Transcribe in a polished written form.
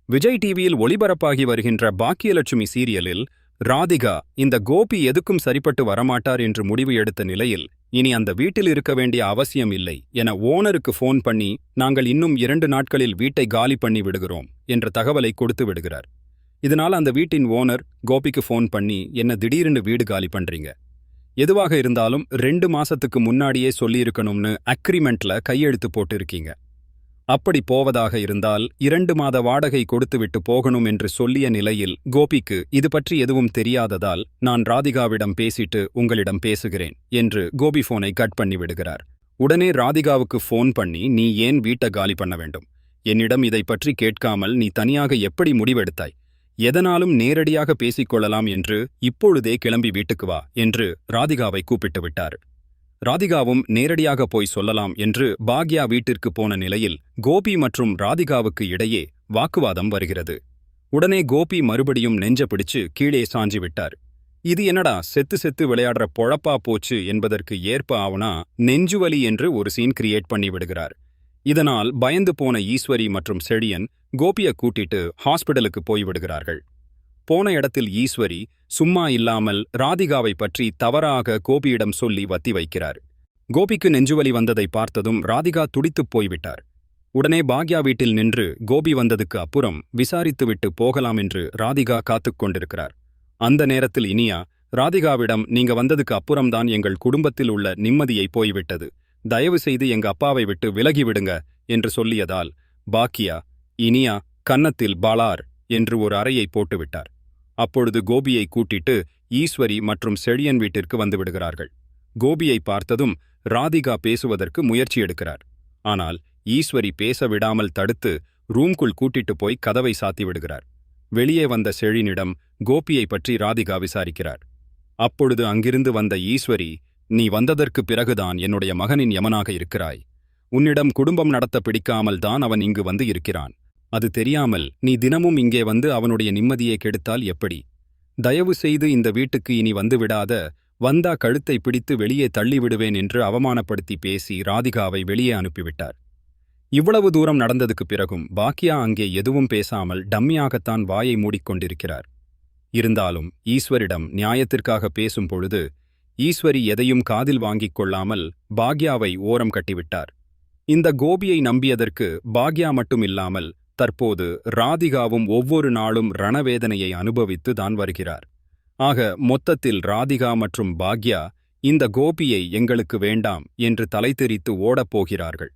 விஜய் டிவியில் ஒளிபரப்பாகி வருகின்ற பாக்கியலட்சுமி சீரியலில் ராதிகா இந்த கோபி எதுக்கும் சரிப்பட்டு வரமாட்டார் என்று முடிவு எடுத்த நிலையில் இனி அந்த வீட்டில் இருக்க வேண்டிய அவசியம் இல்லை என ஓனருக்கு ஃபோன் பண்ணி நாங்கள் இன்னும் 2 நாட்களில் வீட்டை காலி பண்ணி விடுகிறோம் என்ற தகவலை கொடுத்து விடுகிறார். இதனால் அந்த வீட்டின் ஓனர் கோபிக்கு ஃபோன் பண்ணி என்ன திடீர்னு வீடு காலி பண்றீங்க, எதுவாக இருந்தாலும் 2 மாசத்துக்கு முன்னாடியே சொல்லியிருக்கணும்னு அக்ரிமெண்ட்ல கையெழுத்து போட்டு இருக்கீங்க. அப்படி போவதாக இருந்தால் 2 மாத வாடகை கொடுத்துவிட்டு போகணும் என்று சொல்லிய நிலையில் கோபிக்கு இது பற்றி எதுவும் தெரியாததால் நான் ராதிகாவிடம் பேசிட்டு உங்களிடம் பேசுகிறேன் என்று கோபி போனை கட் பண்ணி விடுகிறார். உடனே ராதிகாவுக்கு ஃபோன் பண்ணி நீ ஏன் வீட்டை காலி பண்ண வேண்டும், என்னிடம் இதை பற்றி கேட்காமல் நீ தனியாக எப்படி முடிவெடுத்தாய், எதனாலும் நேரடியாக பேசிக்கொள்ளலாம் என்று இப்பொழுதே கிளம்பி வீட்டுக்கு வா என்று ராதிகாவை கூப்பிட்டு விட்டார். ராதிகாவும் நேரடியாக போய் சொல்லலாம் என்று பாக்யா வீட்டிற்கு போன நிலையில் கோபி மற்றும் ராதிகாவுக்கு இடையே வாக்குவாதம் வருகிறது. உடனே கோபி மறுபடியும் நெஞ்ச பிடிச்சு கீழே சாஞ்சி விட்டார். இது என்னடா செத்து செத்து விளையாடுற பொழப்பா போச்சு என்பதற்கு ஏற்ப ஆவனா நெஞ்சுவலி என்று ஒரு சீன் கிரியேட் பண்ணி விடுகிறார். இதனால் பயந்து போன ஈஸ்வரி மற்றும் செழியன் கோபியை கூட்டிட்டு ஹாஸ்பிடலுக்கு போய்விடுகிறார்கள். போன இடத்தில் ஈஸ்வரி சும்மா இல்லாமல் ராதிகாவை பற்றி தவறாக கோபியிடம் சொல்லி வத்தி வைக்கிறார். கோபிக்கு நெஞ்சுவலி வந்ததை பார்த்ததும் ராதிகா துடித்துப் போய்விட்டார். உடனே பாக்யா வீட்டில் நின்று கோபி வந்ததுக்கு அப்புறம் விசாரித்துவிட்டு போகலாம் என்று ராதிகா காத்துக் கொண்டிருக்கிறார். அந்த நேரத்தில் இனியா ராதிகாவிடம் நீங்க வந்ததுக்கு அப்புறம்தான் எங்கள் குடும்பத்தில் உள்ள நிம்மதியை போய்விட்டது, தயவு செய்து எங்க அப்பாவை விட்டு விலகிவிடுங்க என்று சொல்லியதால் பாக்கியா இனியா கன்னத்தில் பாலார் என்று ஒரு அறையை போட்டுவிட்டார். அப்பொழுது கோபியை கூட்டிட்டு ஈஸ்வரி மற்றும் செழியன் வீட்டிற்கு வந்து விடுகிறார்கள். கோபியை பார்த்ததும் ராதிகா பேசுவதற்கு முயற்சி எடுக்கிறார். ஆனால் ஈஸ்வரி பேச விடாமல் தடுத்து ரூம்குள் கூட்டிட்டு போய் கதவை சாத்தி விடுகிறார். வெளியே வந்த செழியனிடம் கோபியை பற்றி ராதிகா விசாரிக்கிறார். அப்பொழுது அங்கிருந்து வந்த ஈஸ்வரி நீ வந்ததற்கு பிறகுதான் என்னுடைய மகனின் யமனாக இருக்கிறாய், உன்னிடம் குடும்பம் நடத்த பிடிக்காமல் தான் அவன் இங்கு வந்து இருக்கிறான், அது தெரியாமல் நீ தினமும் இங்கே வந்து அவனுடைய நிம்மதியை கெடுத்தால் எப்படி, தயவு செய்து இந்த வீட்டுக்கு இனி வந்து விடாத, வந்தா கழுத்தை பிடித்து வெளியே தள்ளிவிடுவேன் என்று அவமானப்படுத்தி பேசி ராதிகாவை வெளியே அனுப்பிவிட்டார். இவ்வளவு தூரம் நடந்ததுக்கு பிறகும் பாக்கியா அங்கே எதுவும் பேசாமல் டம்மியாகத்தான் வாயை மூடிக்கொண்டிருக்கிறார். இருந்தாலும் ஈஸ்வரிடம் நியாயத்திற்காக பேசும் பொழுது ஈஸ்வரி எதையும் காதில் வாங்கிக் கொள்ளாமல் பாக்யாவை ஓரம் கட்டிவிட்டார். இந்த கோபியை நம்பியதற்கு பாக்யா மட்டுமில்லாமல் தற்போது ராதிகாவும் ஒவ்வொரு நாளும் ரணவேதனையை அனுபவித்து தான் வருகிறார். ஆக மொத்தத்தில் ராதிகா மற்றும் பாக்யா இந்த கோபியை எங்களுக்கு வேண்டாம் என்று தலைதெறித்து ஓடப் போகிறார்கள்.